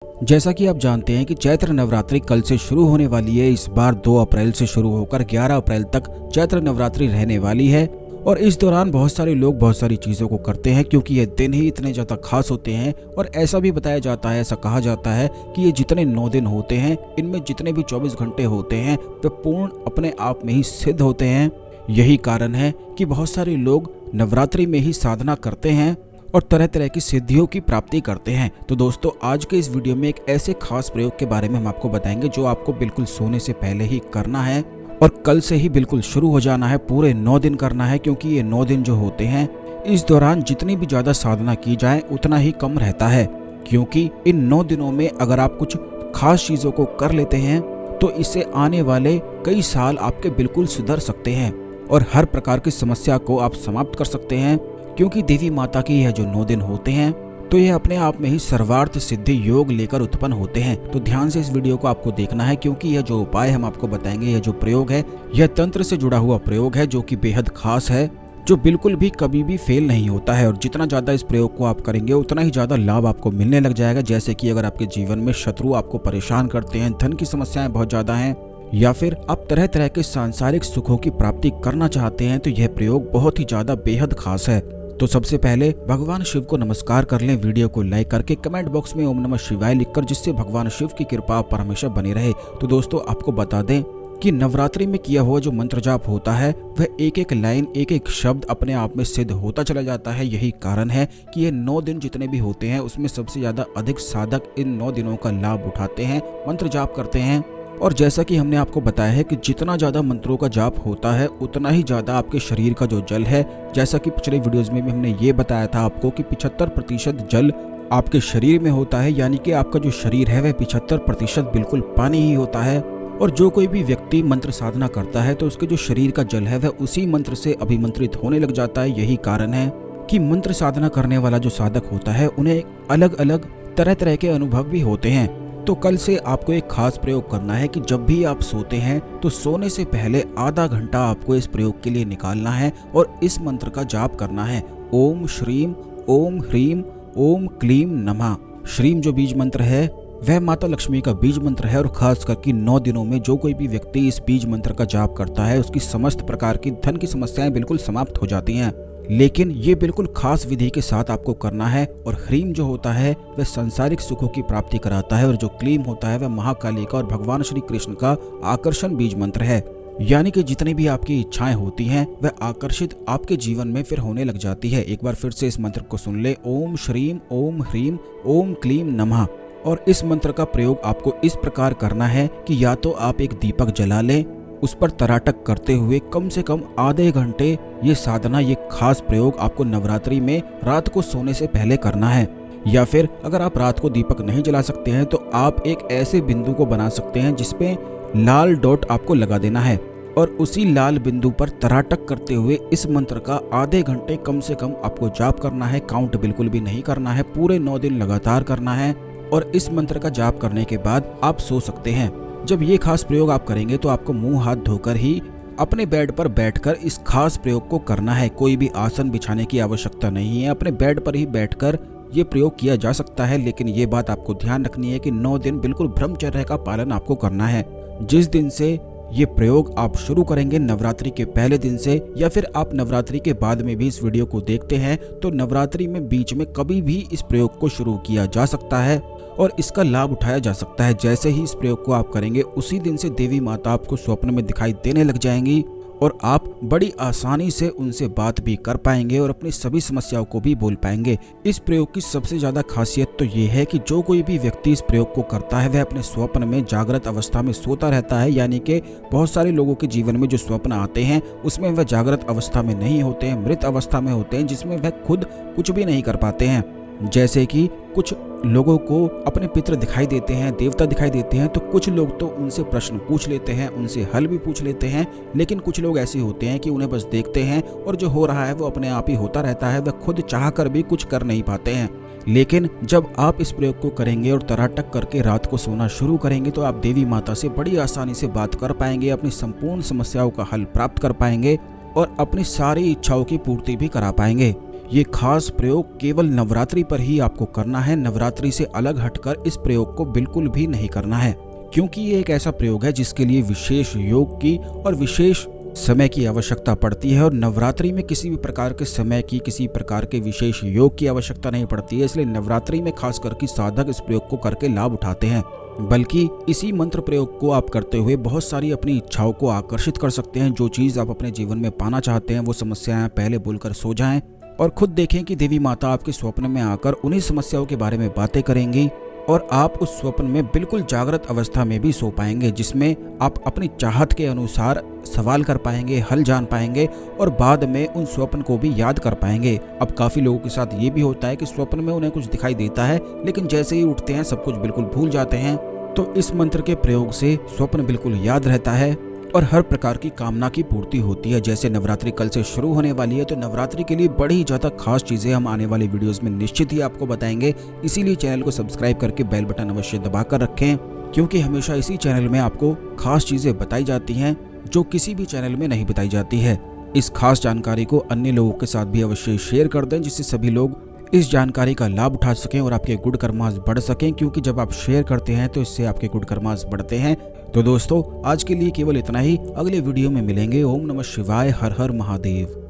जैसा कि आप जानते हैं कि चैत्र नवरात्रि कल से शुरू होने वाली है। इस बार 2 अप्रैल से शुरू होकर 11 अप्रैल तक चैत्र नवरात्रि रहने वाली है और इस दौरान बहुत सारे लोग बहुत सारी चीज़ों को करते हैं क्योंकि ये दिन ही इतने ज़्यादा खास होते हैं। और ऐसा भी बताया जाता है, ऐसा कहा जाता है कि ये जितने 9 दिन होते हैं, इनमें जितने भी 24 घंटे होते हैं वे पूर्ण अपने आप में ही सिद्ध होते हैं। यही कारण है कि बहुत सारे लोग नवरात्रि में ही साधना करते हैं और तरह तरह की सिद्धियों की प्राप्ति करते हैं। तो दोस्तों, आज के इस वीडियो में एक ऐसे खास प्रयोग के बारे में हम आपको बताएंगे जो आपको बिल्कुल सोने से पहले ही करना है और कल से ही बिल्कुल शुरू हो जाना है। पूरे 9 दिन करना है क्योंकि ये 9 दिन जो होते हैं, इस दौरान जितनी भी ज्यादा साधना की जाए उतना ही कम रहता है। क्योंकि इन 9 दिनों में अगर आप कुछ खास चीजों को कर लेते हैं तो इससे आने वाले कई साल आपके बिल्कुल सुधर सकते हैं और हर प्रकार की समस्या को आप समाप्त कर सकते हैं। क्योंकि देवी माता की यह जो 9 दिन होते हैं तो यह अपने आप में ही सर्वार्थ सिद्धि योग लेकर उत्पन्न होते हैं। तो ध्यान से इस वीडियो को आपको देखना है क्योंकि यह जो उपाय हम आपको बताएंगे, यह जो प्रयोग है, यह तंत्र से जुड़ा हुआ प्रयोग है जो कि बेहद खास है, जो बिल्कुल भी कभी भी फेल नहीं होता है। और जितना ज्यादा इस प्रयोग को आप करेंगे उतना ही ज्यादा लाभ आपको मिलने लग जाएगा। जैसे कि अगर आपके जीवन में शत्रु आपको परेशान करते हैं, धन की समस्याएं बहुत ज्यादा हैं, या फिर आप तरह तरह के सांसारिक सुखों की प्राप्ति करना चाहते हैं, तो यह प्रयोग बहुत ही ज्यादा बेहद खास है। तो सबसे पहले भगवान शिव को नमस्कार कर लें। वीडियो को लाइक करके कमेंट बॉक्स में ओम नमः शिवाय लिखकर, जिससे भगवान शिव की कृपा आप पर हमेशा बनी रहे। तो दोस्तों, आपको बता दें कि नवरात्रि में किया हुआ जो मंत्र जाप होता है वह एक एक लाइन, एक एक शब्द अपने आप में सिद्ध होता चला जाता है। यही कारण है कि ये 9 दिन जितने भी होते हैं उसमें सबसे ज्यादा अधिक साधक इन 9 दिनों का लाभ उठाते हैं, मंत्र जाप करते हैं। और जैसा कि हमने आपको बताया है कि जितना ज्यादा मंत्रों का जाप होता है उतना ही ज्यादा आपके शरीर का जो जल है, जैसा कि पिछले वीडियोस में भी हमने ये बताया था आपको कि 75% जल आपके शरीर में होता है। यानी कि आपका जो शरीर है वह 75% बिल्कुल पानी ही होता है। और जो कोई भी व्यक्ति मंत्र साधना करता है तो उसके जो शरीर का जल है वह उसी मंत्र से अभिमंत्रित होने लग जाता है। यही कारण है कि मंत्र साधना करने वाला जो साधक होता है उन्हें अलग अलग तरह तरह के अनुभव भी होते हैं। तो कल से आपको एक खास प्रयोग करना है कि जब भी आप सोते हैं तो सोने से पहले आधा घंटा आपको इस प्रयोग के लिए निकालना है और इस मंत्र का जाप करना है। ओम श्रीम ओम ह्रीम ओम क्लीम नमः। श्रीम जो बीज मंत्र है वह माता लक्ष्मी का बीज मंत्र है और खास करके 9 दिनों में जो कोई भी व्यक्ति इस बीज मंत्र का जाप करता है उसकी समस्त प्रकार की धन की समस्याएं बिल्कुल समाप्त हो जाती हैं। लेकिन ये बिल्कुल खास विधि के साथ आपको करना है। और ह्रीम जो होता है वह सांसारिक सुखों की प्राप्ति कराता है और जो क्लीम होता है वह महाकाली का और भगवान श्री कृष्ण का आकर्षण बीज मंत्र है। यानी कि जितनी भी आपकी इच्छाएं होती हैं वह आकर्षित आपके जीवन में फिर होने लग जाती है। एक बार फिर से इस मंत्र को सुन ले, ओम श्रीम ओम ह्रीम ओम क्लीम नमः। और इस मंत्र का प्रयोग आपको इस प्रकार करना है कि या तो आप एक दीपक जला लें, उस पर तराटक करते हुए कम से कम आधे घंटे ये साधना, ये खास प्रयोग आपको नवरात्रि में रात को सोने से पहले करना है। या फिर अगर आप रात को दीपक नहीं जला सकते हैं तो आप एक ऐसे बिंदु को बना सकते हैं जिसपे लाल डॉट आपको लगा देना है और उसी लाल बिंदु पर तराटक करते हुए इस मंत्र का आधे घंटे कम से कम आपको जाप करना है। काउंट बिल्कुल भी नहीं करना है, पूरे 9 दिन लगातार करना है। और इस मंत्र का जाप करने के बाद आप सो सकते हैं। जब ये खास प्रयोग आप करेंगे तो आपको मुंह हाथ धोकर ही अपने बेड पर बैठकर इस खास प्रयोग को करना है। कोई भी आसन बिछाने की आवश्यकता नहीं है, अपने बेड पर ही बैठकर ये प्रयोग किया जा सकता है। लेकिन ये बात आपको ध्यान रखनी है कि 9 दिन बिल्कुल ब्रह्मचर्य का पालन आपको करना है। जिस दिन से ये प्रयोग आप शुरू करेंगे, नवरात्रि के पहले दिन से या फिर आप नवरात्रि के बाद में भी इस वीडियो को देखते हैं, तो नवरात्रि में बीच में कभी भी इस प्रयोग को शुरू किया जा सकता है और इसका लाभ उठाया जा सकता है। जैसे ही इस प्रयोग को आप करेंगे उसी दिन से देवी माता आपको स्वप्न में दिखाई देने लग जाएंगी और आप बड़ी आसानी से उनसे बात भी कर पाएंगे और अपनी सभी समस्याओं को भी बोल पाएंगे। इस प्रयोग की सबसे ज्यादा खासियत तो ये है कि जो कोई भी व्यक्ति इस प्रयोग को करता है वह अपने स्वप्न में जागृत अवस्था में सोता रहता है। यानी कि बहुत सारे लोगों के जीवन में जो स्वप्न आते हैं उसमें वह जागृत अवस्था में नहीं होते हैं, मृत अवस्था में होते हैं, जिसमें वह खुद कुछ भी नहीं कर पाते हैं। जैसे कि कुछ लोगों को अपने पितृ दिखाई देते हैं, देवता दिखाई देते हैं, तो कुछ लोग तो उनसे प्रश्न पूछ लेते हैं, उनसे हल भी पूछ लेते हैं। लेकिन कुछ लोग ऐसे होते हैं कि उन्हें बस देखते हैं और जो हो रहा है वो अपने आप ही होता रहता है, वह खुद चाह कर भी कुछ कर नहीं पाते हैं। लेकिन जब आप इस प्रयोग को करेंगे और तराटक करके रात को सोना शुरू करेंगे तो आप देवी माता से बड़ी आसानी से बात कर पाएंगे, अपनी संपूर्ण समस्याओं का हल प्राप्त कर पाएंगे और अपनी सारी इच्छाओं की पूर्ति भी करा पाएंगे। ये खास प्रयोग केवल नवरात्रि पर ही आपको करना है। नवरात्रि से अलग हटकर इस प्रयोग को बिल्कुल भी नहीं करना है, क्योंकि ये एक ऐसा प्रयोग है जिसके लिए विशेष योग की और विशेष समय की आवश्यकता पड़ती है। और नवरात्रि में किसी भी प्रकार के समय की, किसी प्रकार के विशेष योग की आवश्यकता नहीं पड़ती है। इसलिए नवरात्रि में खास करके साधक इस प्रयोग को करके लाभ उठाते हैं। बल्कि इसी मंत्र प्रयोग को आप करते हुए बहुत सारी अपनी इच्छाओं को आकर्षित कर सकते हैं। जो चीज आप अपने जीवन में पाना चाहते हैं वो समस्याएं पहले बोलकर सो जाएं और खुद देखें कि देवी माता आपके स्वप्न में आकर उन्हीं समस्याओं के बारे में बातें करेंगी और आप उस स्वप्न में बिल्कुल जागृत अवस्था में भी सो पाएंगे, जिसमें आप अपनी चाहत के अनुसार सवाल कर पाएंगे, हल जान पाएंगे और बाद में उन स्वप्न को भी याद कर पाएंगे। अब काफी लोगों के साथ ये भी होता है कि स्वप्न में उन्हें कुछ दिखाई देता है, लेकिन जैसे ही उठते हैं सब कुछ बिल्कुल भूल जाते हैं। तो इस मंत्र के प्रयोग से स्वप्न बिल्कुल याद रहता है और हर प्रकार की कामना की पूर्ति होती है। जैसे नवरात्रि कल से शुरू होने वाली है, तो नवरात्रि के लिए बड़ी ही ज्यादा खास चीजें हम आने वाले वीडियोस में निश्चित ही आपको बताएंगे। इसीलिए चैनल को सब्सक्राइब करके बेल बटन अवश्य दबा कर रखें, क्योंकि हमेशा इसी चैनल में आपको खास चीजें बताई जाती हैं जो किसी भी चैनल में नहीं बताई जाती है। इस खास जानकारी को अन्य लोगों के साथ भी अवश्य शेयर कर दें, जिससे सभी लोग इस जानकारी का लाभ उठा सकें और आपके गुड कर्मास बढ़ सकें, क्योंकि जब आप शेयर करते हैं तो इससे आपके गुड कर्मास बढ़ते हैं। तो दोस्तों, आज के लिए केवल इतना ही। अगले वीडियो में मिलेंगे। ओम नमः शिवाय। हर हर महादेव।